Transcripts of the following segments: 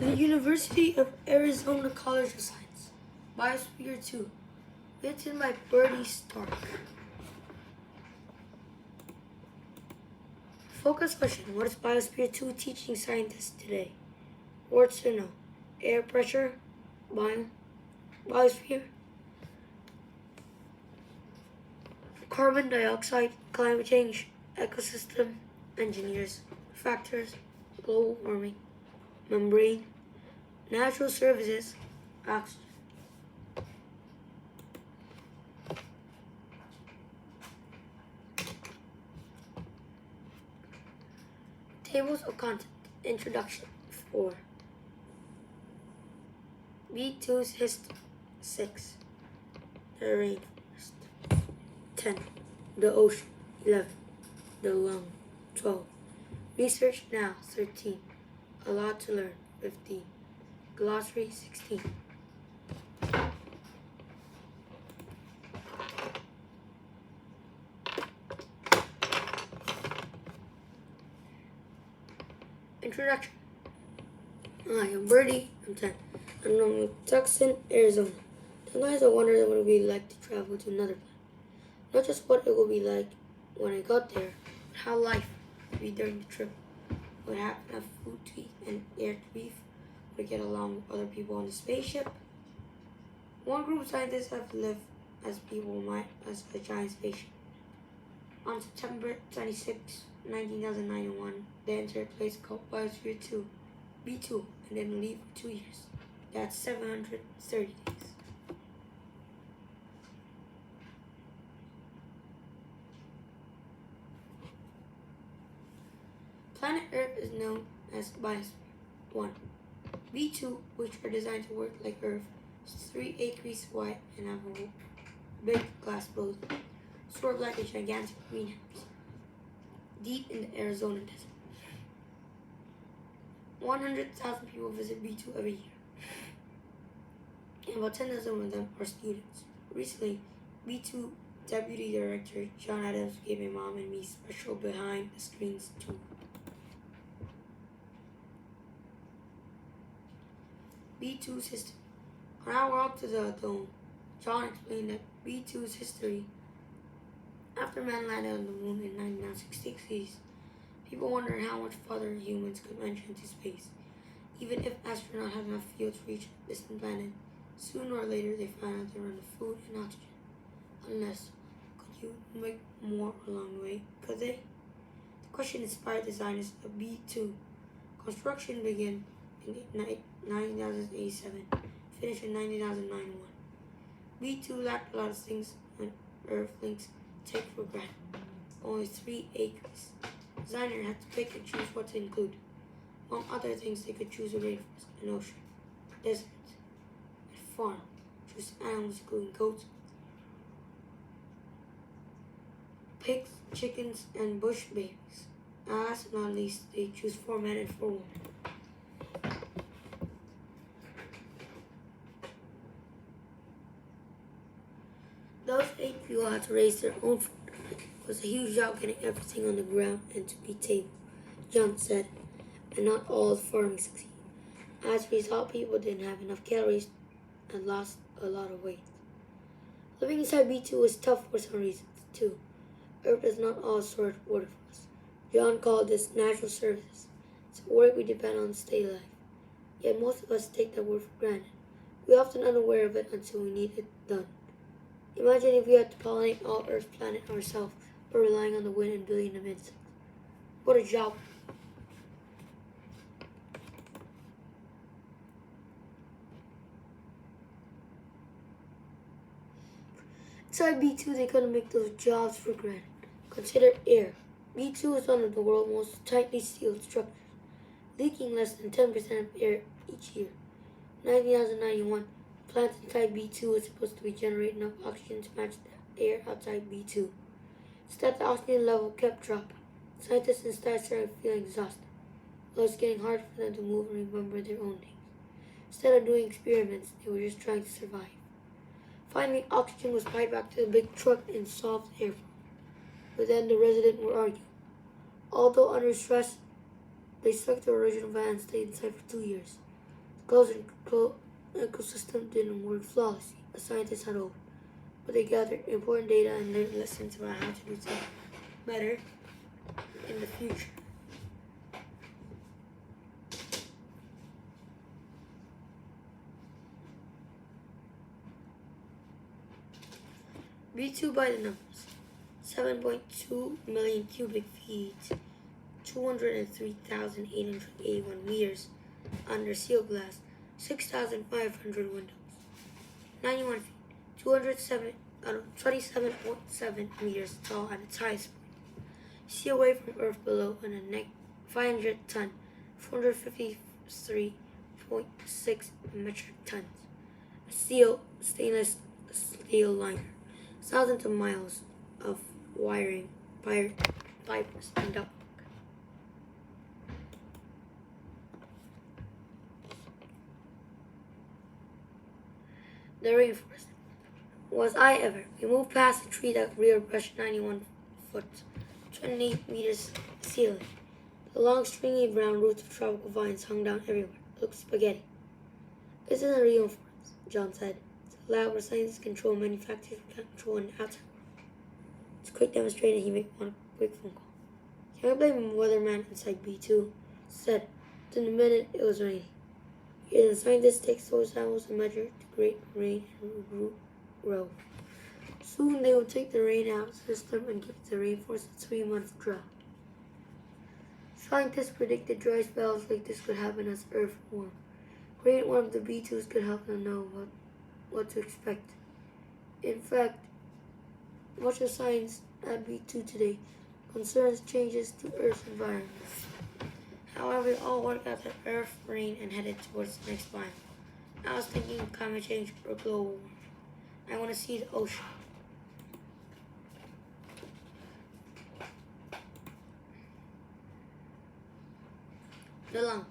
The University of Arizona College of Science, Biosphere 2, written by Bertie Stark. Focus question: what is Biosphere 2 teaching scientists today? Words to know: air pressure, biosphere, carbon dioxide, climate change, ecosystem, engineers, factors, global warming, membrane, natural services, oxygen. Tables of content. Introduction 4. B2's history 6. The rainforest 10. The ocean 11. The lung 12. Research now 13. A lot to learn 15. Glossary 16. Introduction. Hi, I'm Birdie. I'm 10. I'm from Tucson, Arizona. Sometimes I wonder what it would be like to travel to another planet. Not just what it would be like when I got there, but how life would be during the trip. Would I have enough food to eat and air to breathe? Would I get along with other people on the spaceship? One group of scientists have lived as people might as a giant spaceship. On September 26, 1991, they entered a place called Biosphere 2, B2, and then leave for 2 years. That's 730 days. Planet Earth is known as Biosphere 1. B2, which are designed to work like Earth, is 3 acres wide and have a big glass building, sort of like a gigantic greenhouse, deep in the Arizona desert. 100,000 people visit B2 every year, and about 10,000 of them are students. Recently, B2 Deputy Director John Adams gave my mom and me special behind-the-scenes tour. B2's history. On our walk to the dome, John explained that B2's history. After man landed on the moon in 1960s, people wondered how much farther humans could venture into space. Even if astronauts had enough fuel to reach a distant planet, sooner or later they found out there were enough food and oxygen. Unless, could you make more along the way? Could they? The question inspired designers of B2. Construction began in 1987, finished in 1991. B2 lacked a lot of things on Earthlings take for granted. Only 3 acres. Designer had to pick and choose what to include. Among other things, they could choose a rainforest, an ocean, desert, a farm, choose animals including goats, pigs, chickens, and bush babies. Last but not least, they choose 4 men and 4 women. Those 8 people had to raise their own food. It was a huge job getting everything on the ground and to be table, John said, and not all farming succeeded. As a result, people didn't have enough calories and lost a lot of weight. Living inside B2 was tough for some reasons, too. Earth is not all stored water for us. John called this natural services. It's a work we depend on to stay alive. Yet most of us take that word for granted. We're often unaware of it until we need it done. Imagine if we had to pollinate all Earth's planet ourselves, but relying on the wind and billions of insects. What a job! Inside B2, they couldn't make those jobs for granted. Consider air. B2 is one of the world's most tightly sealed structures, leaking less than 10% of air each year. In 1991, plants inside B2 were supposed to be generating enough oxygen to match the air outside B2. Instead, the oxygen level kept dropping. Scientists instead started feeling exhausted. It was getting hard for them to move and remember their own names. Instead of doing experiments, they were just trying to survive. Finally, oxygen was tied back to the big truck and solved the airflow. But then the residents were arguing. Although under stress, they stuck to the original van and stayed inside for 2 years. closed ecosystem didn't work flawlessly, as scientists had hoped, but they gathered important data and learned lessons about how to do things better in the future. B2 by the numbers: 7.2 million cubic feet, 203,881 meters under seal glass, 6,500 windows, 91 feet, 27.7 meters tall at its highest point. Sea away from Earth below and a neck 500 ton, 453.6 metric tons. A stainless steel liner, thousands of miles of wiring, fibers, and ductwork. The rainforest. Was I ever? We moved past a tree that reared brushed 91 foot, 28 meters ceiling. The long, stringy brown roots of tropical vines hung down everywhere. It looked spaghetti. This isn't a real forest, John said. It's a lab where scientists control manufacturers can't control an outside world. It's quick demonstrated he made one quick phone call. Can't blame a weatherman inside B2, said. Within a minute, it was raining. The scientists take soil samples and measure the great rain and root growth. Soon they will take the rain out system and give the rainforest a 3-month drought. Scientists predicted dry spells like this could happen as Earth warmed. Creating one of the B2s could help them know what to expect. In fact, much of science at B2 today concerns changes to Earth's environment. However, it all worked out that Earth rained and headed towards the next biome. I was thinking of climate change or global warming. I want to see the ocean. The lung.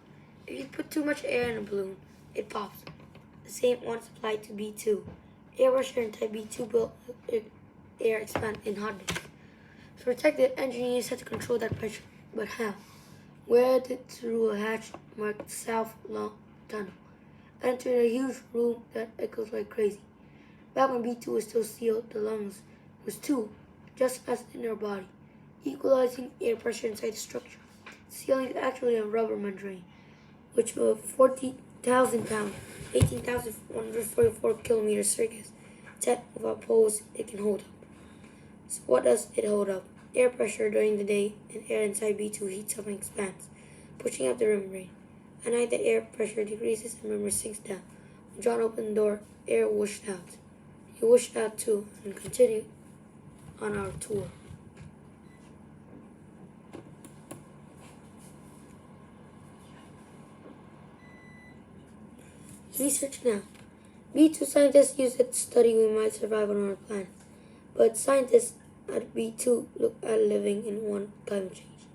If you put too much air in a balloon, it pops. The same once applied to B2. Air pressure in type B2 built air expand in hotness. To protect it, engineers had to control that pressure. But how? We entered it through a hatch marked South Long Tunnel. Entered a huge room that echoes like crazy. Back when B2 was still sealed, the lungs was too, just as in our body, equalizing air pressure inside the structure. The ceiling is actually a rubber membrane, which of 40,000 pounds, 18,144 kilometers circus, 10 without poles it can hold up. So what does it hold up? Air pressure during the day, and air inside B2 heats up and expands, pushing up the membrane. At night, the air pressure decreases and the membrane sinks down. When John opened the door, air whooshed out. He whooshed out too, and continued on our tour. Research now. B2 scientists use it to study we might survive on our planet. But scientists at B2 look at living in one climate change.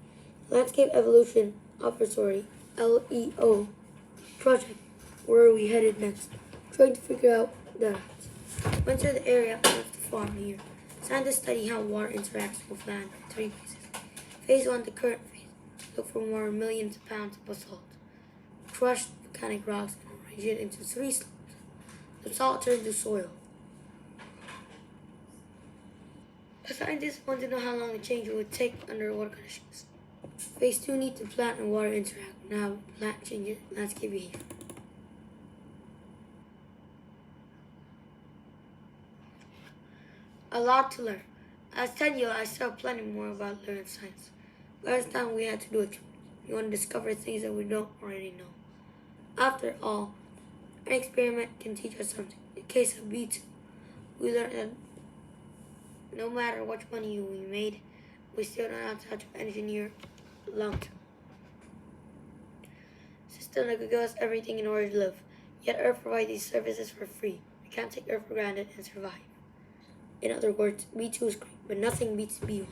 Landscape Evolution Observatory, LEO, project. Where are we headed next? Trying to figure out that. Enter the area of the farm here. Scientists study how water interacts with land in 3 phases. Phase 1, the current phase. Look for more millions of pounds of basalt. Crushed volcanic rocks and arrange it into 3 slopes. The salt turns to soil. The scientists want to know how long the change would take under water conditions. Phase 2 needs the plant and water interact. Now plant changes landscape behavior. A lot to learn. As 10-year-old, I still have plenty more about learning science. Last time we had to do it. We want to discover things that we don't already know. After all, an experiment can teach us something. In the case of B2, we learned that no matter what money we made, we still don't know how to engineer long-term. System that could give us everything in order to live. Yet Earth provides these services for free. We can't take Earth for granted and survive. In other words, B2 is great, but nothing beats B1.